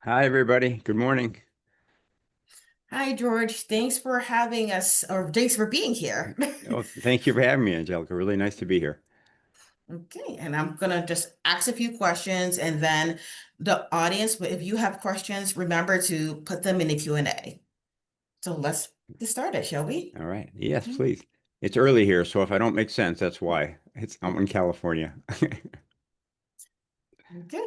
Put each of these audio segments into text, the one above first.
Hi, everybody. Good morning. Hi, George. Thanks for having us, or thanks for being here. Oh, thank you for having me, Angelica. Really nice to be here. Okay, and I'm gonna just ask a few questions, and then the audience, but if you have questions, remember to put them in the Q&A. So let's get started, shall we? All right. Yes, Mhm. please. It's early here, so if I don't make sense, that's why. I'm in California. Okay.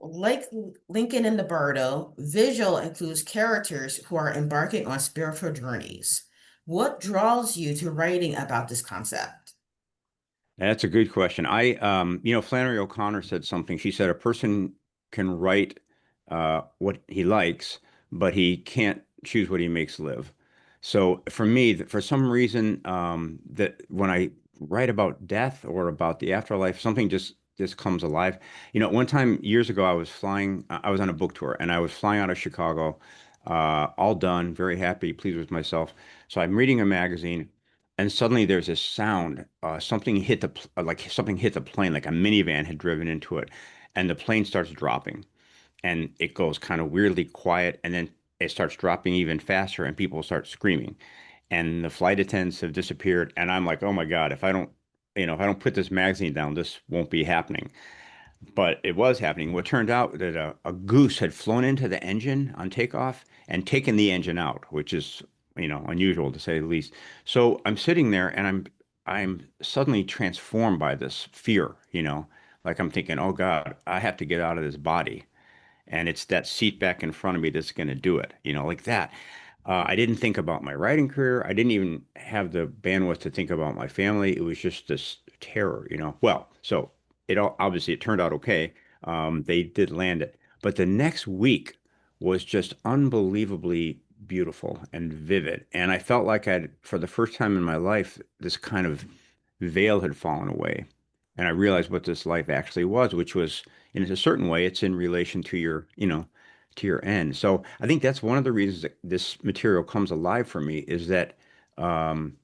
Like Lincoln in the Bardo, visual includes characters who are embarking on spiritual journeys. What draws you to writing about this concept? That's a good question. Flannery O'Connor said something. She said a person can write what he likes, but he can't choose what he makes live. So for me, for some reason, that when I write about death or about the afterlife, something just comes alive. One time years ago, I was on a book tour, and I was flying out of Chicago, all done, very happy, pleased with myself. So I'm reading a magazine. And suddenly there's this sound. Something hit the plane, like a minivan had driven into it, and the plane starts dropping, and it goes kind of weirdly quiet, and then it starts dropping even faster, and people start screaming, and the flight attendants have disappeared, and I'm like, oh my God, if I don't put this magazine down, this won't be happening. But it was happening. What turned out that a goose had flown into the engine on takeoff and taken the engine out, which is, unusual to say the least. So I'm sitting there and I'm suddenly transformed by this fear, like I'm thinking, oh God, I have to get out of this body. And it's that seat back in front of me that's going to do it, like that. I didn't think about my writing career. I didn't even have the bandwidth to think about my family. It was just this terror. Well, so obviously it turned out okay. They did land it, but the next week was just unbelievably beautiful and vivid. And I felt like for the first time in my life, this kind of veil had fallen away. And I realized what this life actually was, which was, in a certain way, it's in relation to your end. So I think that's one of the reasons that this material comes alive for me is that, um,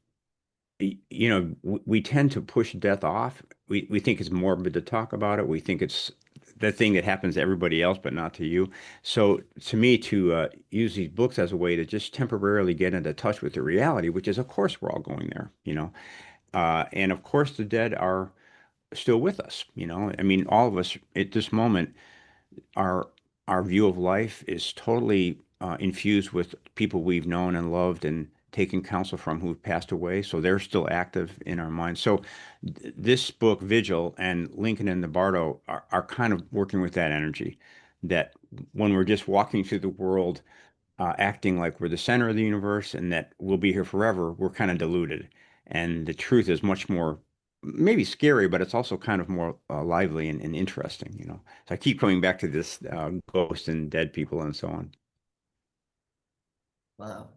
we tend to push death off. We think it's morbid to talk about it. We think it's the thing that happens to everybody else, but not to you. So to me, to use these books as a way to just temporarily get into touch with the reality, which is, of course, we're all going there. And of course, the dead are still with us. I mean, all of us at this moment our our view of life is totally infused with people we've known and loved and taken counsel from who've passed away. So they're still active in our minds. So this book, Vigil, and Lincoln and the Bardo are kind of working with that energy. That when we're just walking through the world, acting like we're the center of the universe and that we'll be here forever, we're kind of deluded. And the truth is much more, maybe scary, but it's also kind of more lively and interesting. So I keep coming back to this ghosts and dead people and so on. Wow.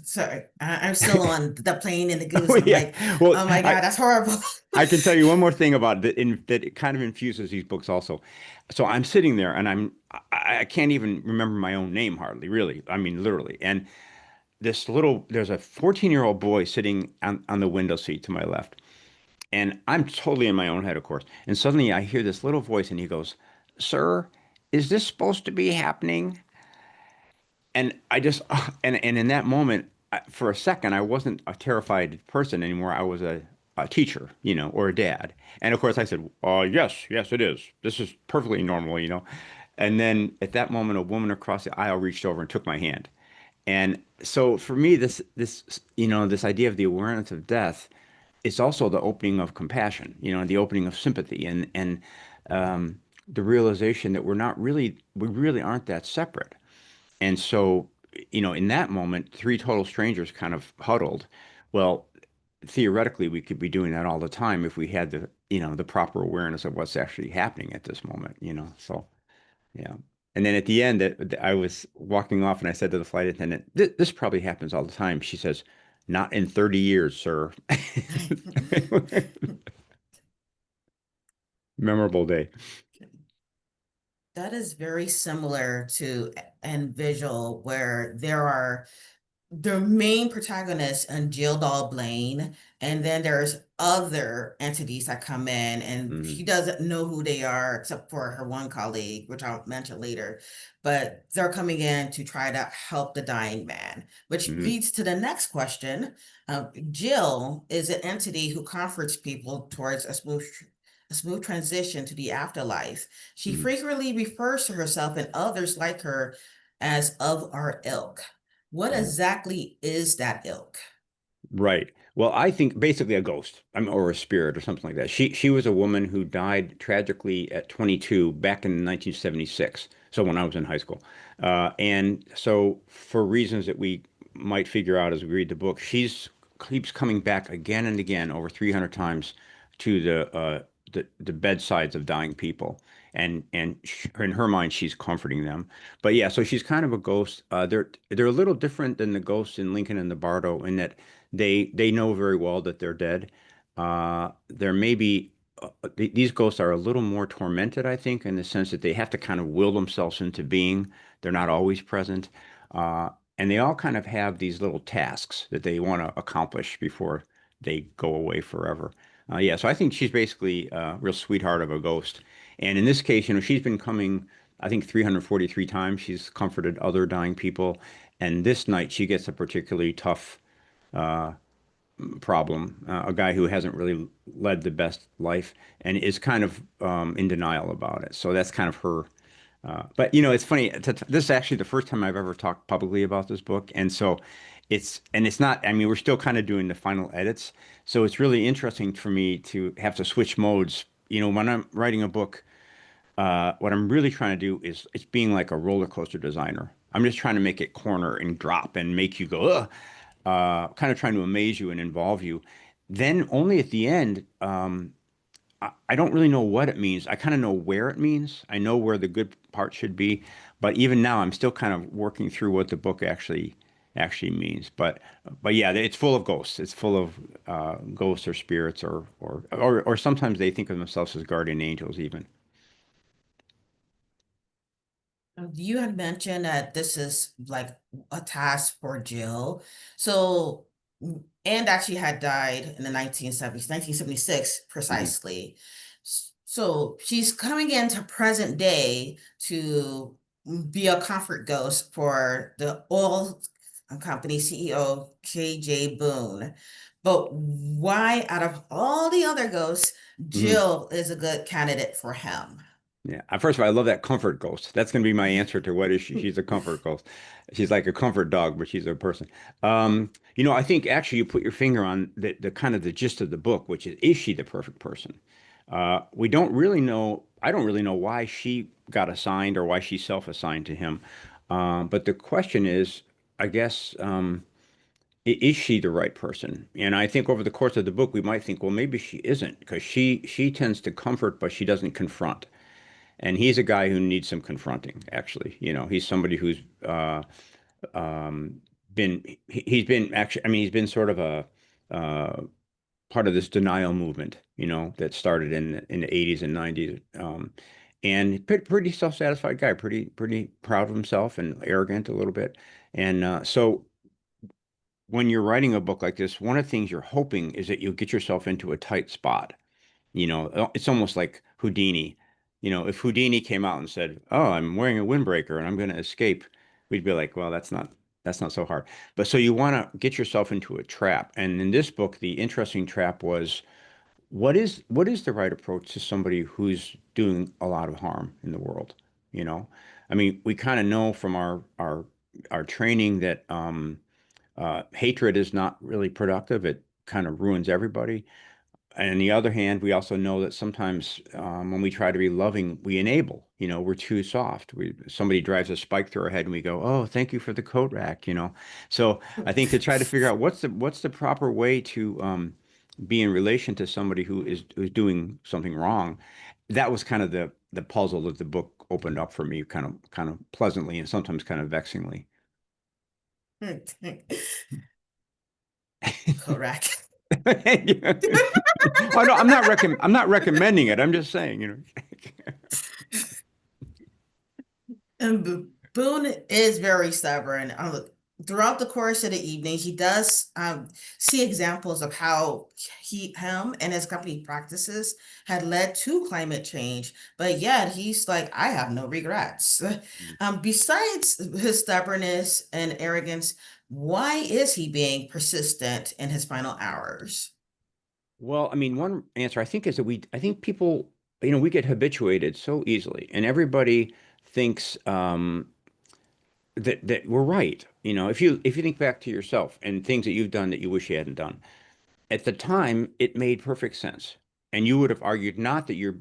Sorry, I'm still on the plane and the goose. Oh I'm yeah. like, Well, oh my God, that's horrible. I can tell you one more thing about that it kind of infuses these books also. So I'm sitting there and I can't even remember my own name hardly, really. I mean, literally. And there's a 14-year-old boy sitting on the window seat to my left. And I'm totally in my own head, of course. And suddenly I hear this little voice and he goes, "Sir, is this supposed to be happening?" And I just, and in that moment, for a second, I wasn't a terrified person anymore. I was a teacher, or a dad. And of course I said, yes, yes, it is. This is perfectly normal. And then at that moment, a woman across the aisle reached over and took my hand. And so for me, this idea of the awareness of death, it's also the opening of compassion, the opening of sympathy and the realization that we really aren't that separate. And so, in that moment, three total strangers kind of huddled. Well, theoretically, we could be doing that all the time if we had the proper awareness of what's actually happening at this moment. So, yeah. And then at the end, I was walking off and I said to the flight attendant, "This probably happens all the time." She says, "Not in 30 years, sir." Memorable day. That is very similar to and visual, where there are the main protagonist and Jill Dahl Blaine, and then there's other entities that come in, and Hmm. she doesn't know who they are except for her one colleague, which I'll mention later. But they're coming in to try to help the dying man, which Hmm. leads to the next question. Jill is an entity who comforts people towards a smooth transition to the afterlife. She Hmm. frequently refers to herself and others like her as of our ilk. What exactly is that ilk? Right. Well, I think basically a ghost, or a spirit or something like that. She was a woman who died tragically at 22 back in 1976. So when I was in high school. And so for reasons that we might figure out as we read the book, she's keeps coming back again and again over 300 times to the bedsides of dying people. In her mind, she's comforting them. But yeah, so she's kind of a ghost. They're a little different than the ghosts in Lincoln and the Bardo in that they know very well that they're dead. There may be these ghosts are a little more tormented, I think, in the sense that they have to kind of will themselves into being. They're not always present, uh, and they all kind of have these little tasks that they want to accomplish before they go away forever. Yeah, so I think she's basically a real sweetheart of a ghost. And in this case, she's been coming, I think, 343 times. She's comforted other dying people. And this night, she gets a particularly tough uh, problem, a guy who hasn't really led the best life and is kind of in denial about it. So that's kind of her. But it's funny. This is actually the first time I've ever talked publicly about this book, and so it's not. I mean, we're still kind of doing the final edits, so it's really interesting for me to have to switch modes. When I'm writing a book, what I'm really trying to do is it's being like a roller coaster designer. I'm just trying to make it corner and drop and make you go, ugh, kind of trying to amaze you and involve you. Then only at the end, I don't really know what it means. I kind of know where it means. I know where the good part should be, but even now, I'm still kind of working through what the book actually means. But yeah, it's full of ghosts. It's full of ghosts or spirits, or sometimes they think of themselves as guardian angels, even. You had mentioned that this is like a task for Jill. So, and actually had died in the 1970s, 1976 Hmm. precisely. So she's coming into present day to be a comfort ghost for the oil company CEO, KJ Boone. But why, out of all the other ghosts, Hmm. Jill is a good candidate for him? Yeah. First of all, I love that comfort ghost. That's going to be my answer to what is she? She's a comfort ghost. She's like a comfort dog, but she's a person. I think actually you put your finger on the kind of the gist of the book, which is she the perfect person? We don't really know. I don't really know why she got assigned or why she self-assigned to him. But the question is, I guess, is she the right person? And I think over the course of the book, we might think, well, maybe she isn't, because she tends to comfort, but she doesn't confront. And he's a guy who needs some confronting, actually. He's somebody who's um, he's been actually, I mean, he's been sort of a uh, part of this denial movement, that started in the 80s and 90s. And pretty self-satisfied guy, pretty proud of himself and arrogant a little bit. And so when you're writing a book like this, one of the things you're hoping is that you'll get yourself into a tight spot. It's almost like Houdini. If Houdini came out and said, "Oh, I'm wearing a windbreaker and I'm going to escape," we'd be like, "Well, that's not so hard." But so you want to get yourself into a trap. And in this book, the interesting trap was what is the right approach to somebody who's doing a lot of harm in the world? You know, I mean, we kind of know from our training that hatred is not really productive. It kind of ruins everybody. And on the other hand, we also know that sometimes when we try to be loving, we enable. We're too soft. Somebody drives a spike through our head, and we go, "Oh, thank you for the coat rack." So I think to try to figure out what's the proper way to be in relation to somebody who's doing something wrong. That was kind of the puzzle that the book opened up for me, kind of pleasantly and sometimes kind of vexingly. Correct. Oh no, I'm not recommending it. I'm just saying. And Boone is very stubborn. throughout the course of the evening, he does see examples of how him and his company practices had led to climate change, but yet he's like, I have no regrets. Besides his stubbornness and arrogance, why is he being persistent in his final hours? Well, I mean, one answer I think is that I think people, we get habituated so easily, and everybody thinks that we're right. If you think back to yourself and things that you've done that you wish you hadn't done, at the time it made perfect sense, and you would have argued not that you're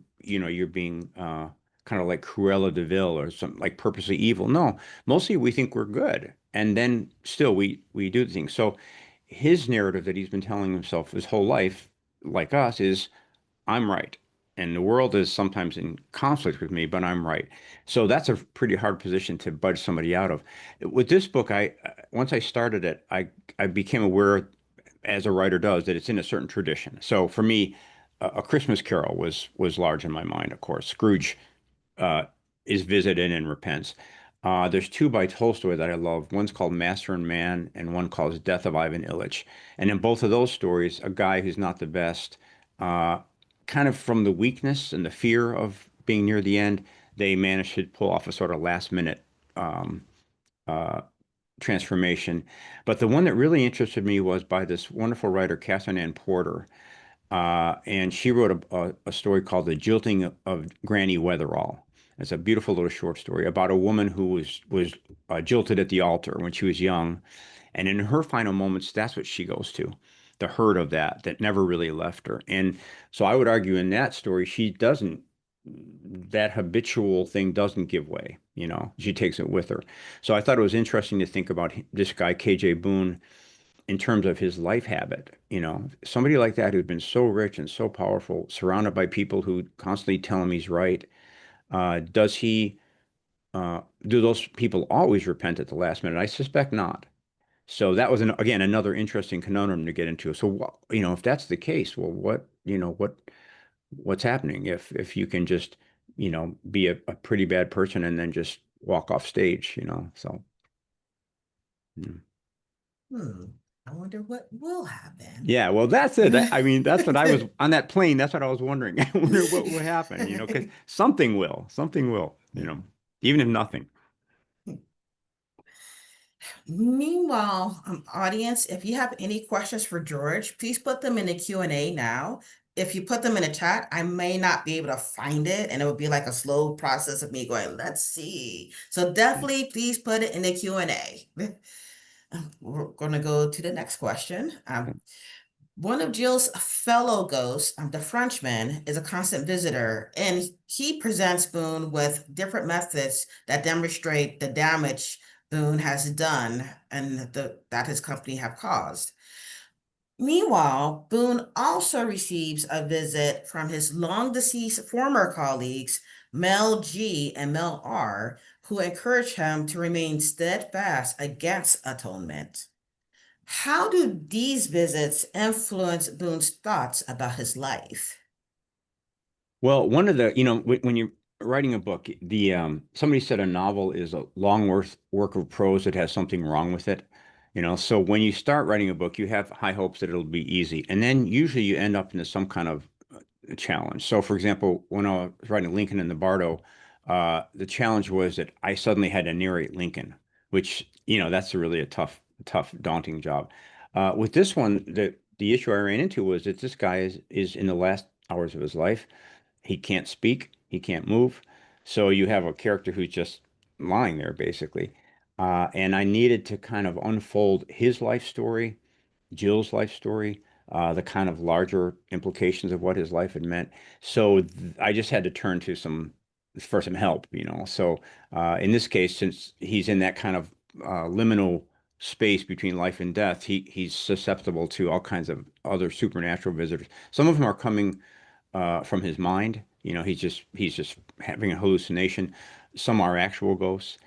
being kind of like Cruella de Vil or something like purposely evil. No, mostly we think we're good, and then still we do the things. So his narrative that he's been telling himself his whole life, like us, is I'm right. And the world is sometimes in conflict with me, but I'm right. So that's a pretty hard position to budge somebody out of. With this book, I once I started it, I became aware, as a writer does, that it's in a certain tradition. So for me, A Christmas Carol was large in my mind, of course. Scrooge uh, is visited and repents. There's two by Tolstoy that I love. One's called Master and Man, and one called Death of Ivan Ilyich. And in both of those stories, a guy who's not the best, uh, kind of from the weakness and the fear of being near the end, they managed to pull off a sort of last minute um, uh, transformation. But the one that really interested me was by this wonderful writer, Catherine Ann Porter. And she wrote a story called The Jilting of Granny Weatherall. It's a beautiful little short story about a woman who was jilted at the altar when she was young. And in her final moments, that's what she goes to, the hurt of that never really left her. And so I would argue in that story, she doesn't, that habitual thing doesn't give way. She takes it with her. So I thought it was interesting to think about this guy, KJ Boone, in terms of his life habit. Somebody like that who's been so rich and so powerful, surrounded by people who constantly tell him he's right. Does he, do those people always repent at the last minute? I suspect not. So that was again another interesting conundrum to get into. So if that's the case, well, what's happening if you can just, be a pretty bad person and then just walk off stage? So. Hmm. Hmm, I wonder what will happen. Yeah, well, that's it. I mean, that's what I was on that plane. That's what I was wondering. I wonder what will happen, because something will, even if nothing. Meanwhile, audience, if you have any questions for George, please put them in the Q&A now. If you put them in the chat, I may not be able to find it, and it would be like a slow process of me going, let's see. So definitely please put it in the Q&A. We're going to go to the next question. One of Jill's fellow ghosts, the Frenchman, is a constant visitor, and he presents Boone with different methods that demonstrate the damage Boone has done and that his company have caused. Meanwhile, Boone also receives a visit from his long deceased former colleagues, Mel G and Mel R, who encourage him to remain steadfast against atonement. How do these visits influence Boone's thoughts about his life? Well, one of the, when you're writing a book, the somebody said a novel is a long work of prose that has something wrong with it. So when you start writing a book, you have high hopes that it'll be easy, and then usually you end up into some kind of challenge. So, for example, when I was writing Lincoln in the Bardo, the challenge was that I suddenly had to narrate Lincoln, which, that's really a tough, daunting job. With this one, the issue I ran into was that this guy is in the last hours of his life. He can't speak, he can't move. So you have a character who's just lying there, basically. And I needed to kind of unfold his life story, Jill's life story, the kind of larger implications of what his life had meant. So I just had to turn to for some help. So in this case, since he's in that kind of liminal space between life and death, he's susceptible to all kinds of other supernatural visitors. Some of them are coming from his mind. He's just having a hallucination. Some are actual ghosts.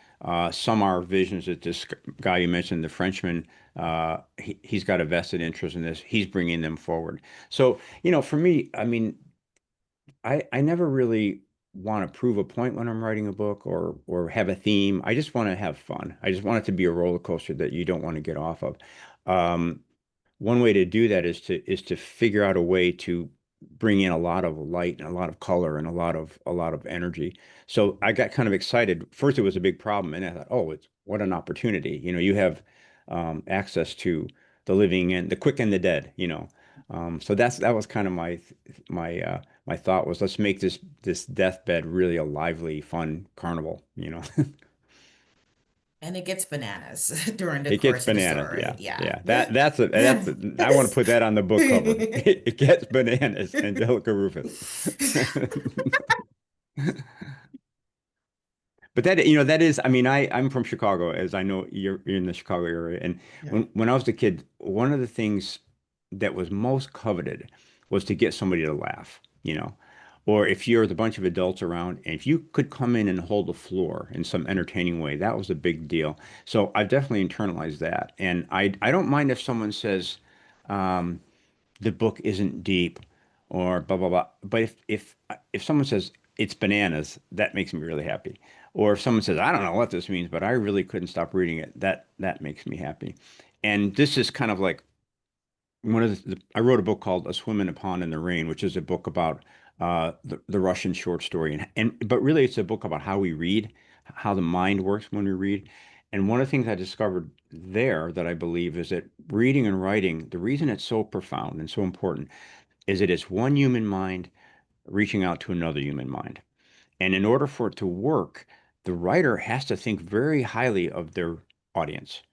Some are visions that this guy you mentioned, the Frenchman, he's got a vested interest in this. He's bringing them forward. So, for me, I mean, I never really want to prove a point when I'm writing a book or have a theme. I just want to have fun. I just want it to be a roller coaster that you don't want to get off of. Um, One way to do that is to figure out a way to bring in a lot of light and a lot of color and a lot of energy. So I got kind of excited. First, it was a big problem, and I thought, oh, it's what an opportunity. You know, you have access to the living and the quick and the dead. You know, so that was kind of my thought was let's make this deathbed really a lively, fun carnival. You know. And it gets bananas during the It gets course of the bananas. story. Yeah. Yeah. Yeah. I want to put that on the book cover. It gets bananas, Anjelica Rufus. But that, that is, I mean, I'm from Chicago, as I know you're in the Chicago area. And Yeah. when I was a kid, one of the things that was most coveted was to get somebody to laugh, you know. Or if you're with a bunch of adults around, and if you could come in and hold the floor in some entertaining way, that was a big deal. So I've definitely internalized that. And I don't mind if someone says, um, the book isn't deep or blah blah blah. But if someone says it's bananas, that makes me really happy. Or if someone says I don't know what this means, but I really couldn't stop reading it, that makes me happy. And this is kind of like one of I wrote a book called A Swim in a Pond in the Rain, which is a book about the Russian short story and but really it's a book about how we read, how the mind works when we read. And one of the things I discovered there that I believe is that reading and writing, the reason it's so profound and so important is that it's one human mind reaching out to another human mind. And in order for it to work, the writer has to think very highly of their audience.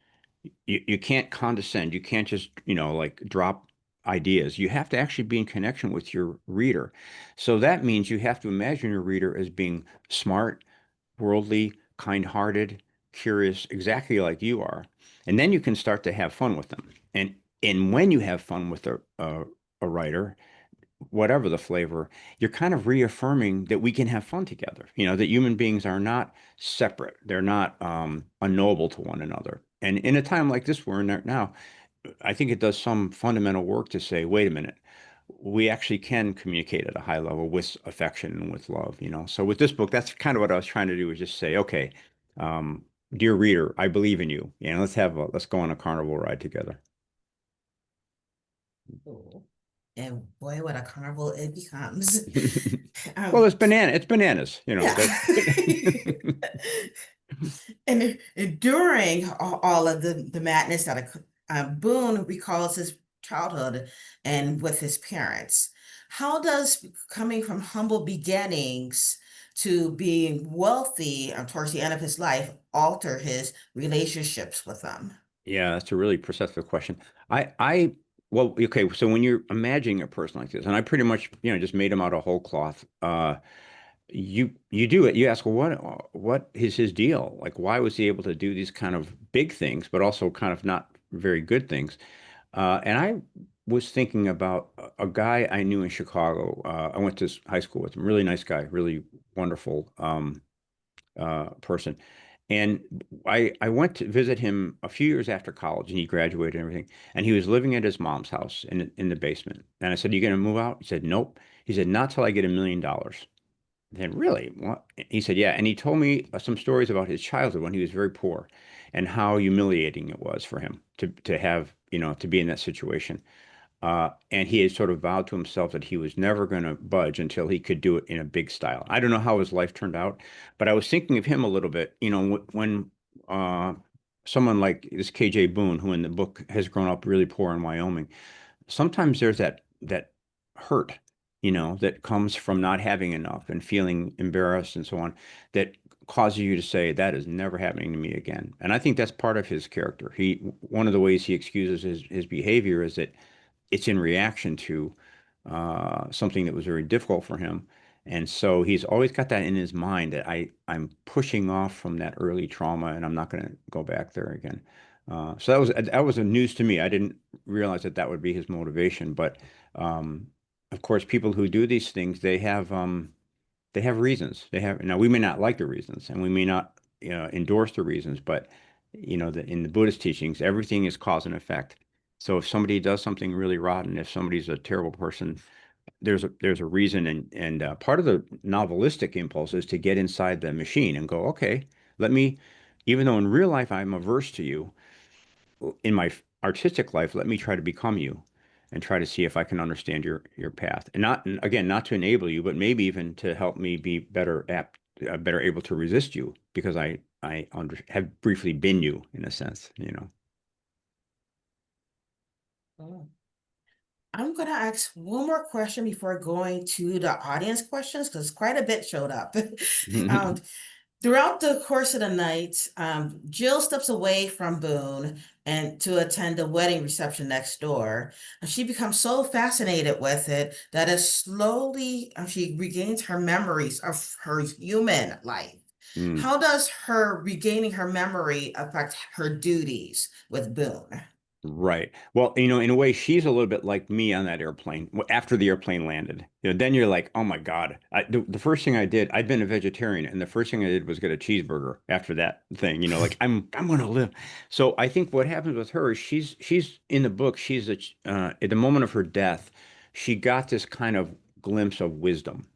You can't condescend. You can't just, like drop ideas. You have to actually be in connection with your reader. So that means you have to imagine your reader as being smart, worldly, kind-hearted, curious, exactly like you are. And then you can start to have fun with them. And when you have fun with a writer, whatever the flavor, you're kind of reaffirming that we can have fun together. You know, that human beings are not separate. They're not unknowable to one another. And in a time like this we're in right now, I think it does some fundamental work to say, wait a minute, we actually can communicate at a high level with affection and with love, you know. So with this book, that's kind of what I was trying to do is just say, okay, um, dear reader, I believe in you. You know, let's go on a carnival ride together. Cool. And boy, what a carnival it becomes. Well, Um, it's bananas, you know, yeah. that And during all of the madness that Boone recalls his childhood and with his parents. How does coming from humble beginnings to being wealthy towards the end of his life alter his relationships with them? Yeah, that's a really perceptive question. Well, okay, so when you're imagining a person like this, and I pretty much, just made him out of whole cloth, you do it. You ask, well, what is his deal? Like, why was he able to do these kind of big things, but also kind of not very good things? And I was thinking about a guy I knew in Chicago. I went to high school with him. Really nice guy, really wonderful. Person. And I went to visit him a few years after college, and he graduated and everything. And he was living at his mom's house in the basement. And I said, "You gonna move out?" He said, "Nope." He said, "Not till I get $1 million." I said, "Really?" What? He said, "Yeah." And he told me some stories about his childhood when he was very poor, and how humiliating it was for him to have, to be in that situation. And he had sort of vowed to himself that he was never going to budge until he could do it in a big style. I don't know how his life turned out, but I was thinking of him a little bit, when uh, someone like this KJ Boone, who in the book has grown up really poor in Wyoming, sometimes there's that hurt, that comes from not having enough and feeling embarrassed and so on, that causes you to say that is never happening to me again. And I think that's part of his character. One of the ways he excuses his behavior is that it's in reaction to something that was very difficult for him. And so he's always got that in his mind that I'm pushing off from that early trauma and I'm not going to go back there again. So that was a news to me. I didn't realize that that would be his motivation. But um, of course, people who do these things, they have reasons. Now we may not like the reasons and we may not endorse the reasons, but in the Buddhist teachings, everything is cause and effect. So if somebody does something really rotten, if somebody's a terrible person, there's a reason, and part of the novelistic impulse is to get inside the machine and go, okay, let me, even though in real life I'm averse to you, in my artistic life, let me try to become you and try to see if I can understand your path. And not, and again, not to enable you, but maybe even to help me be better apt, better able to resist you because have briefly been you in a sense, you know. Oh. I'm gonna ask one more question before going to the audience questions because quite a bit showed up. Um, Throughout the course of the night, Jill steps away from Boone and to attend a wedding reception next door. And she becomes so fascinated with it that as slowly she regains her memories of her human life. Mm. How does her regaining her memory affect her duties with Boone? Right. Well, you know, in a way, she's a little bit like me on that airplane after the airplane landed. You know, then you're like, oh my God. The first thing I did, I'd been a vegetarian, and the first thing I did was get a cheeseburger after that thing. You know, like I'm going to live. So I think what happens with her is she's in the book. At the moment of her death, she got this kind of glimpse of wisdom.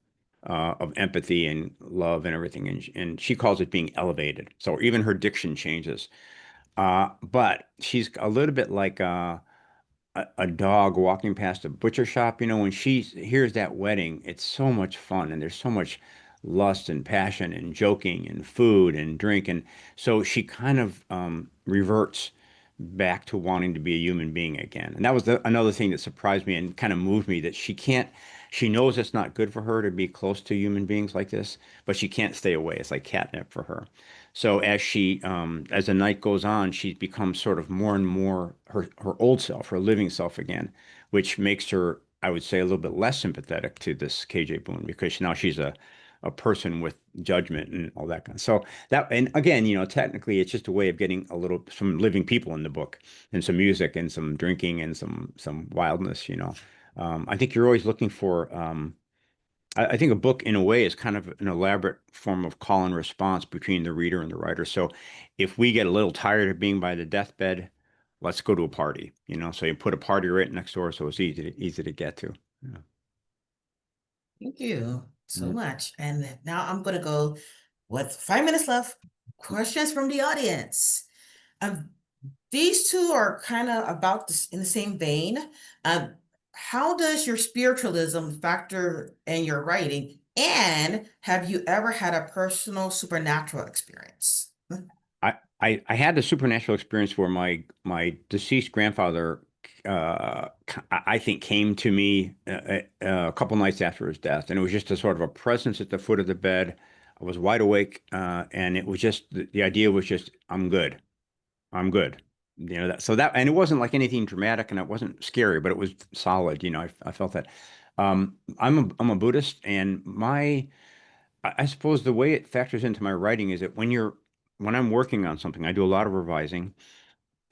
Of empathy and love and everything, and she calls it being elevated. So even her diction changes. But she's a little bit like a dog walking past a butcher shop. You know, when she hears that wedding, it's so much fun and there's so much lust and passion and joking and food and drink. And so she kind of reverts back to wanting to be a human being again. And that was another thing that surprised me and kind of moved me that she knows it's not good for her to be close to human beings like this, but she can't stay away. It's like catnip for her. So as the night goes on, she becomes sort of more and more her old self, her living self again, which makes her, I would say, a little bit less sympathetic to this KJ Boone because now she's a person with judgment and all that kind of. So that, and again, you know, technically, it's just a way of getting some living people in the book and some music and some drinking and some wildness. You know, I think you're always looking for. I think a book, in a way, is kind of an elaborate form of call and response between the reader and the writer. So if we get a little tired of being by the deathbed, let's go to a party, you know? So you put a party right next door so it's easy to get to. Yeah. Thank you so Mm. much. And now I'm going to go with 5 minutes left. Questions from the audience. Um, these two are kind of about this in the same vein. Um, how does your spiritualism factor in your writing? And have you ever had a personal supernatural experience? I had the supernatural experience where my deceased grandfather, I think, came to me a couple nights after his death, and it was just a sort of a presence at the foot of the bed. I was wide awake, and it was just the idea was just, I'm good. I'm good. You know that. So that, and it wasn't like anything dramatic, and it wasn't scary, but it was solid. You know, I felt that. I'm a Buddhist, and I suppose the way it factors into my writing is that when I'm working on something, I do a lot of revising,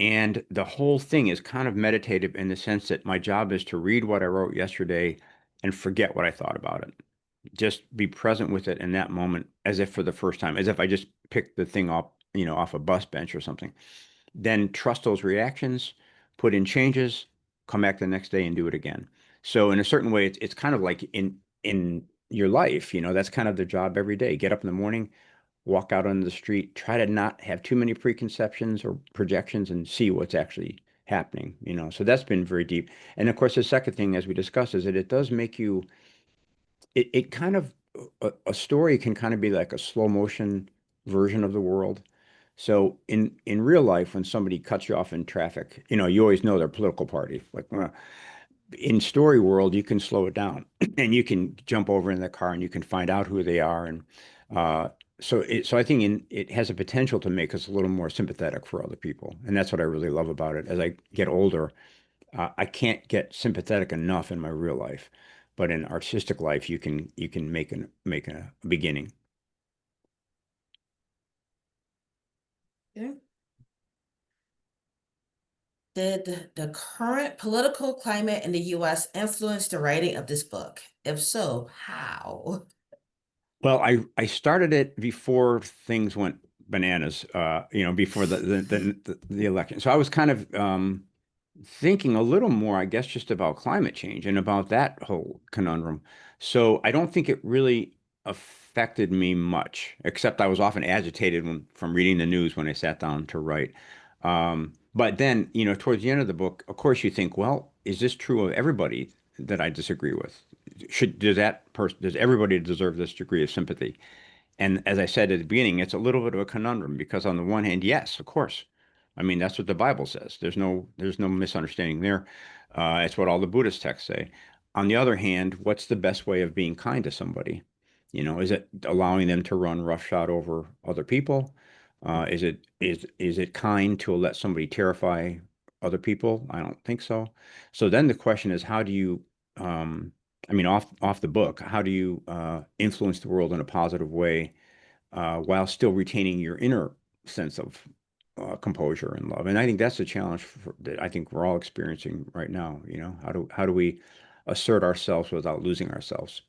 and the whole thing is kind of meditative in the sense that my job is to read what I wrote yesterday and forget what I thought about it. Just be present with it in that moment, as if for the first time, as if I just picked the thing up, you know, off a bus bench or something. Then trust those reactions, put in changes, come back the next day and do it again. So in a certain way, it's kind of like in your life, you know, that's kind of the job every day. Get up in the morning, walk out on the street, try to not have too many preconceptions or projections and see what's actually happening, you know. So that's been very deep. And of course, the second thing, as we discussed, is that it does make you, it kind of, a story can kind of be like a slow motion version of the world. So in real life, when somebody cuts you off in traffic, you know, you always know their political party. Like in story world, you can slow it down and you can jump over in the car and you can find out who they are. And uh, so I think it has a potential to make us a little more sympathetic for other people. And that's what I really love about it. As I get older, I can't get sympathetic enough in my real life, but in artistic life, you can make a beginning. Yeah. Did the current political climate in the US influence the writing of this book? If so, how? Well, I started it before things went bananas, you know, before the election. So I was kind of thinking a little more, I guess, just about climate change and about that whole conundrum. So I don't think it really affected me much, except I was often agitated from reading the news when I sat down to write. But then, towards the end of the book, of course, you think, well, is this true of everybody that I disagree with? Does everybody deserve this degree of sympathy? And as I said at the beginning, it's a little bit of a conundrum because on the one hand, yes, of course. I mean, that's what the Bible says. There's no misunderstanding there. It's what all the Buddhist texts say. On the other hand, what's the best way of being kind to somebody? Is it allowing them to run roughshod over other people? Is it kind to let somebody terrify other people? I don't think so. So then the question is, how do you, I mean, off the book, how do you influence the world in a positive way while still retaining your inner sense of composure and love? And I think that's the challenge that I think we're all experiencing right now. How do we assert ourselves without losing ourselves?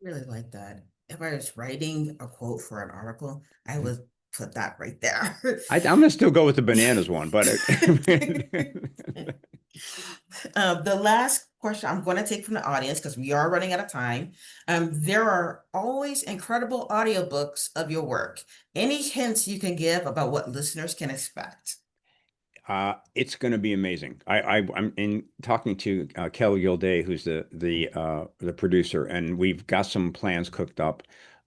Really like that. If I was writing a quote for an article, I Mhm. would put that right there. I'm gonna still go with the bananas one, but The last question I'm going to take from the audience, because we are running out of time. There are always incredible audiobooks of your work. Any hints you can give about what listeners can expect? It's going to be amazing. I'm in talking to Kelly Gilday, who's the producer, and we've got some plans cooked up.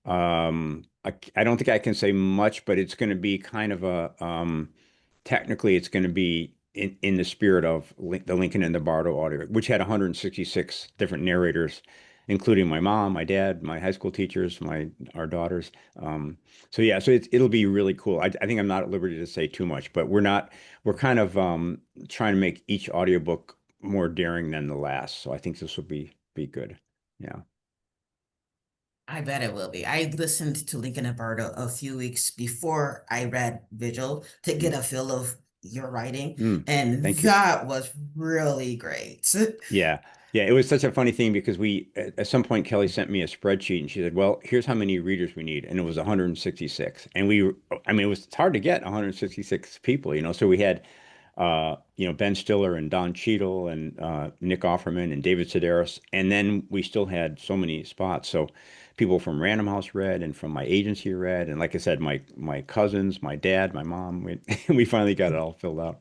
I don't think I can say much, but it's going to be kind of technically, it's going to be in the spirit of the Lincoln and the Bardo audio, which had 166 different narrators, including my mom, my dad, my high school teachers, our daughters. Um, so yeah, so it'll be really cool. I think I'm not at liberty to say too much, but we're kind of trying to make each audiobook more daring than the last. So I think this will be good. Yeah. I bet it will be. I listened to Lincoln and Bardo a few weeks before I read Vigil to get Mm. a feel of your writing, Mm. and Thank you. that was really great. Yeah. Yeah, it was such a funny thing because at some point Kelly sent me a spreadsheet and she said, "Well, here's how many readers we need." And it was 166. And I mean, it's hard to get 166 people, So we had Ben Stiller and Don Cheadle and Nick Offerman and David Sedaris. And then we still had so many spots. So people from Random House read and from my agency read. And like I said, my cousins, my dad, my mom, we finally got it all filled out.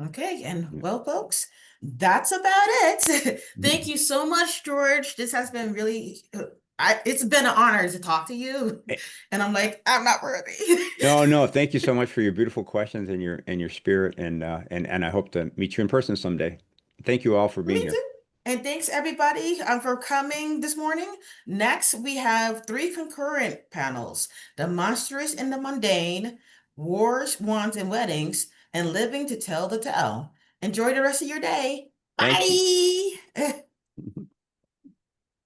Okay, and Yeah. well, folks, that's about it. Thank Mhm. you so much, George. This has been really, it's been an honor to talk to you. And I'm like, I'm not worthy. No, no, thank you so much for your beautiful questions and your spirit and I hope to meet you in person someday. Thank you all for being Me here. too. And thanks everybody for coming this morning. Next, we have three concurrent panels: the monstrous and the mundane, wars, wands, and weddings, and living to tell the tale. Enjoy the rest of your day. Thank you. Bye.